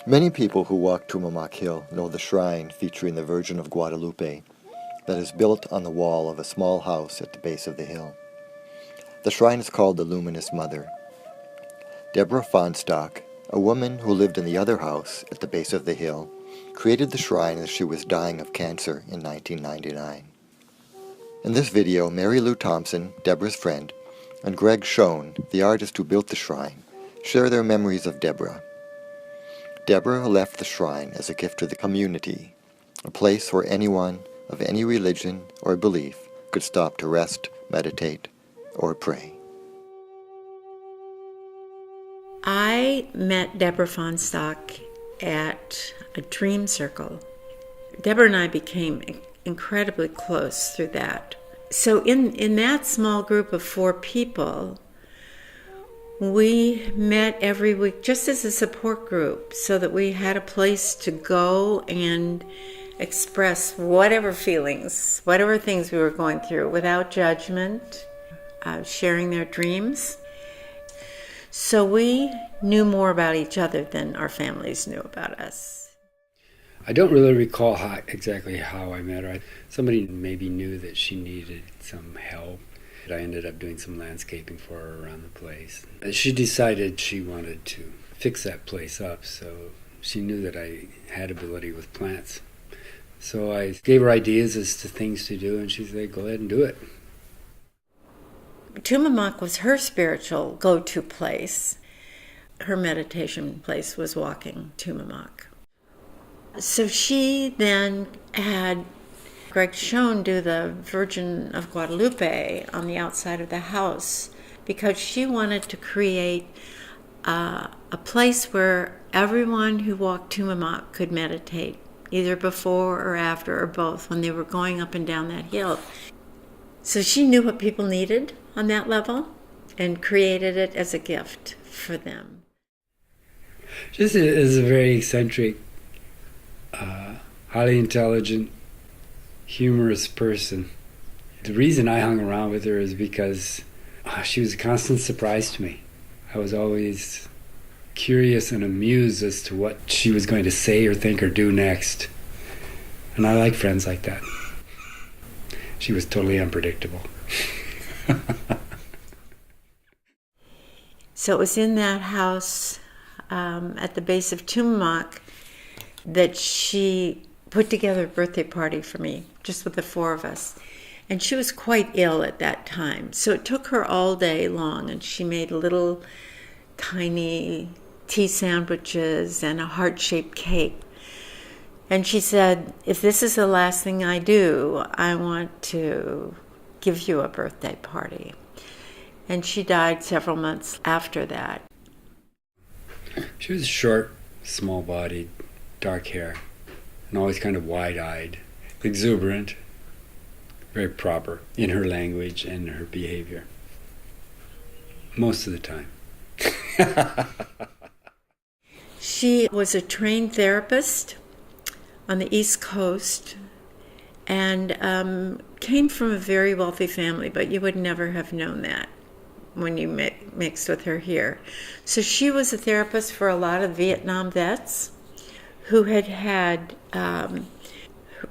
Many people who walk Tummaoc Hill know the shrine featuring the Virgin of Guadalupe that is built on the wall of a small house at the base of the hill. The shrine is called the Luminous Mother. Deborah Fonstock, a woman who lived in the other house at the base of the hill, created the shrine as she was dying of cancer in 1999. In this video, Mary Lou Thompson, Deborah's friend, and Greg Schoen, the artist who built the shrine, share their memories of Deborah. Deborah left the shrine as a gift to the community, a place where anyone of any religion or belief could stop to rest, meditate, or pray. I met Deborah Fonstock at a dream circle. Deborah and I became incredibly close through that. So in that small group of 4 people, we met every week just as a support group so that we had a place to go and express whatever feelings, whatever things we were going through without judgment, sharing their dreams. So we knew more about each other than our families knew about us. I don't really recall exactly how I met her. Somebody maybe knew that she needed some help. I ended up doing some landscaping for her around the place. She decided she wanted to fix that place up, so she knew that I had ability with plants. So I gave her ideas as to things to do, and she said, go ahead and do it. Tummaoc was her spiritual go-to place. Her meditation place was walking Tummaoc. So she then had Greg Schoen do the Virgin of Guadalupe on the outside of the house because she wanted to create a place where everyone who walked Tummaoc could meditate, either before or after or both, when they were going up and down that hill. So she knew what people needed on that level and created it as a gift for them. She is a very eccentric, highly intelligent, humorous person. The reason I hung around with her is because she was a constant surprise to me. I was always curious and amused as to what she was going to say or think or do next. And I like friends like that. She was totally unpredictable. So it was in that house at the base of Tummaoc that she put together a birthday party for me, just with the 4 of us. And she was quite ill at that time. So it took her all day long, and she made little tiny tea sandwiches and a heart-shaped cake. And she said, if this is the last thing I do, I want to give you a birthday party. And she died several months after that. She was short, small-bodied, dark hair, and always kind of wide-eyed, exuberant, very proper in her language and her behavior. Most of the time. She was a trained therapist on the East Coast and came from a very wealthy family, but you would never have known that when you mixed with her here. So she was a therapist for a lot of Vietnam vets who had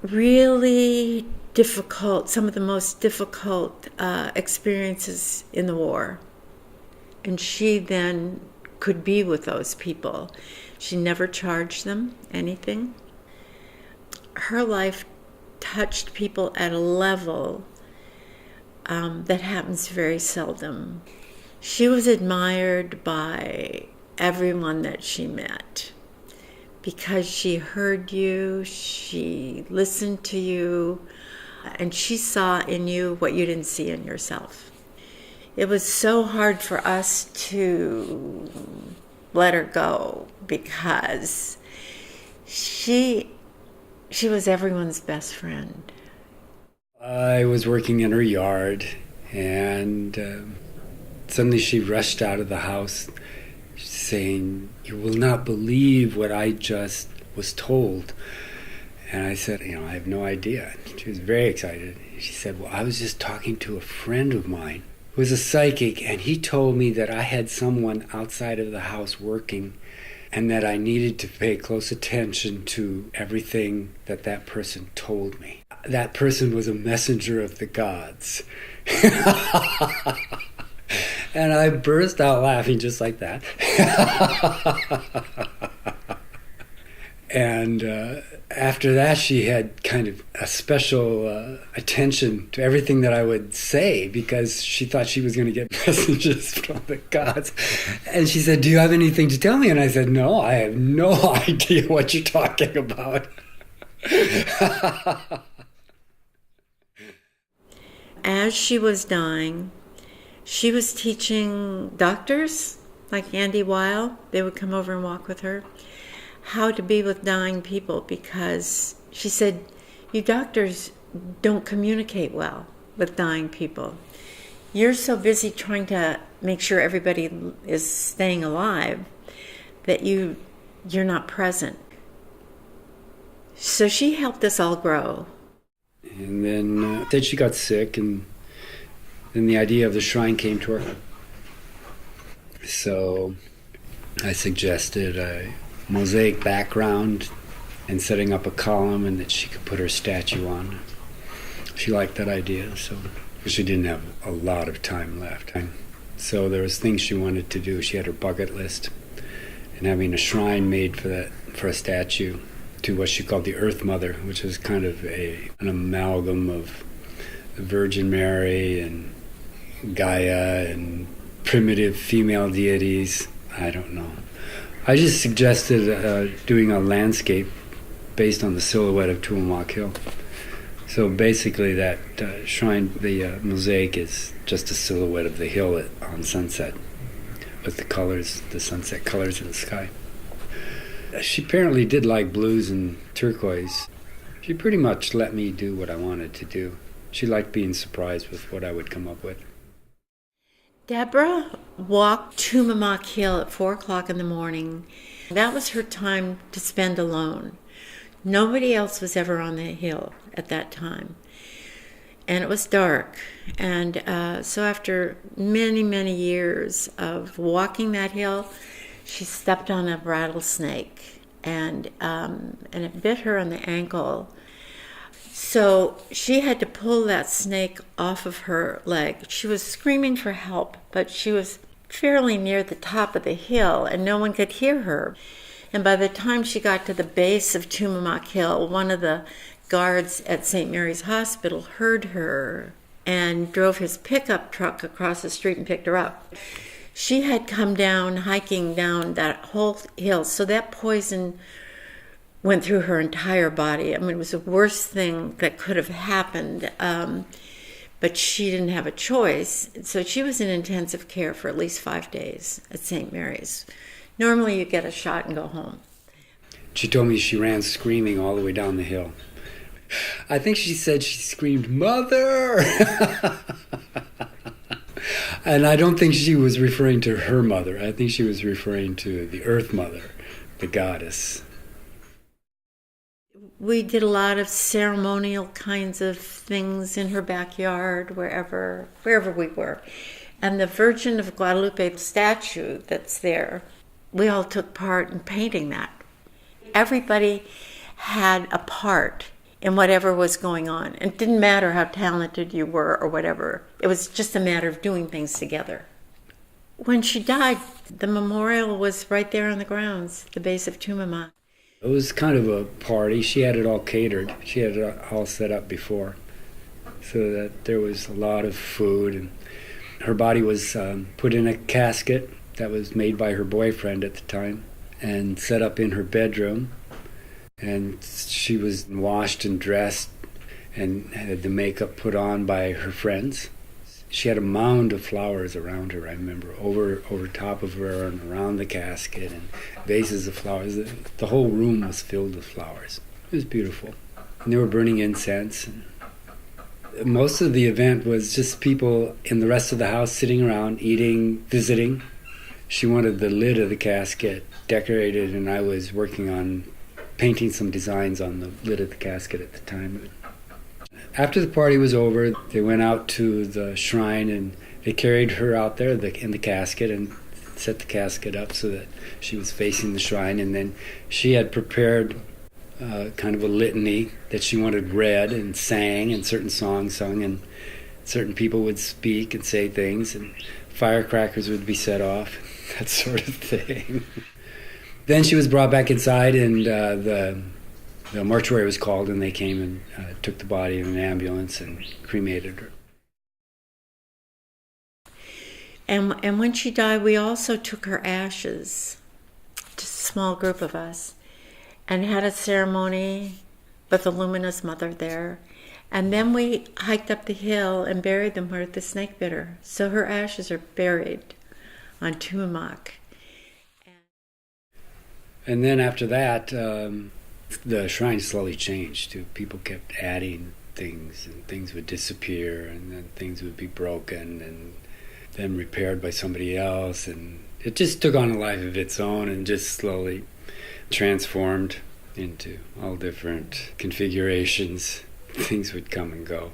really difficult, some of the most difficult experiences in the war. And she then could be with those people. She never charged them anything. Her life touched people at a level that happens very seldom. She was admired by everyone that she met because she heard you, she listened to you, and she saw in you what you didn't see in yourself. It was so hard for us to let her go because she was everyone's best friend. I was working in her yard, and suddenly she rushed out of the house saying, "You will not believe what I just was told." And I said, "I have no idea." She was very excited. She said, "Well, I was just talking to a friend of mine who was a psychic, and he told me that I had someone outside of the house working, and that I needed to pay close attention to everything that that person told me. That person was a messenger of the gods. And I burst out laughing just like that. And after that, she had kind of a special attention to everything that I would say, because she thought she was going to get messages from the gods. And she said, "Do you have anything to tell me?" And I said, "No, I have no idea what you're talking about." As she was dying, she was teaching doctors like Andy Weil, they would come over and walk with her, how to be with dying people, because she said, you doctors don't communicate well with dying people. You're so busy trying to make sure everybody is staying alive that you're not present. So she helped us all grow. And then she got sick, and then the idea of the shrine came to her. So I suggested a mosaic background and setting up a column and that she could put her statue on. She liked that idea, so she didn't have a lot of time left. So there was things she wanted to do. She had her bucket list, and having a shrine made for a statue to what she called the Earth Mother, which is kind of an amalgam of the Virgin Mary and Gaia and primitive female deities. I don't know. I just suggested doing a landscape based on the silhouette of Tummaoc Hill. So basically that shrine, the mosaic is just a silhouette of the hill on sunset with the colors, the sunset colors in the sky. She apparently did like blues and turquoise. She pretty much let me do what I wanted to do. She liked being surprised with what I would come up with. Deborah walked Tummaoc Hill at 4 o'clock in the morning. That was her time to spend alone. Nobody else was ever on the hill at that time. And it was dark. And so after many, many years of walking that hill, she stepped on a rattlesnake, and it bit her on the ankle. So she had to pull that snake off of her leg. She was screaming for help, but she was fairly near the top of the hill, and no one could hear her. And by the time she got to the base of Tummaoc Hill, one of the guards at St. Mary's Hospital heard her and drove his pickup truck across the street and picked her up. She had come down, hiking down that whole hill, so that poison went through her entire body. I mean, it was the worst thing that could have happened, but she didn't have a choice. So she was in intensive care for at least 5 days at St. Mary's. Normally you get a shot and go home. She told me she ran screaming all the way down the hill. I think she said she screamed, "Mother!" And I don't think she was referring to her mother. I think she was referring to the Earth Mother, the goddess. We did a lot of ceremonial kinds of things in her backyard, wherever we were. And the Virgin of Guadalupe statue that's there, we all took part in painting that. Everybody had a part in whatever was going on. It didn't matter how talented you were or whatever. It was just a matter of doing things together. When she died, the memorial was right there on the grounds, the base of Tummaoc. It was kind of a party. She had it all catered. She had it all set up before, so that there was a lot of food. And her body was put in a casket that was made by her boyfriend at the time and set up in her bedroom. And she was washed and dressed and had the makeup put on by her friends. She had a mound of flowers around her, I remember, over top of her and around the casket, and vases of flowers. The whole room was filled with flowers. It was beautiful. And they were burning incense. And most of the event was just people in the rest of the house sitting around, eating, visiting. She wanted the lid of the casket decorated, and I was working on painting some designs on the lid of the casket at the time. After the party was over, they went out to the shrine and they carried her out there in the casket, and set the casket up so that she was facing the shrine, and then she had prepared kind of a litany that she wanted read and sang, and certain songs sung, and certain people would speak and say things, and firecrackers would be set off, that sort of thing. Then she was brought back inside, and the mortuary was called, and they came and took the body in an ambulance and cremated her. And when she died, we also took her ashes, just a small group of us, and had a ceremony with the Luminous Mother there. And then we hiked up the hill and buried them where the snake bit her. So her ashes are buried on Tummaoc. And then after that, the shrine slowly changed too. People kept adding things, and things would disappear, and then things would be broken, and then repaired by somebody else, and it just took on a life of its own and just slowly transformed into all different configurations. Things would come and go.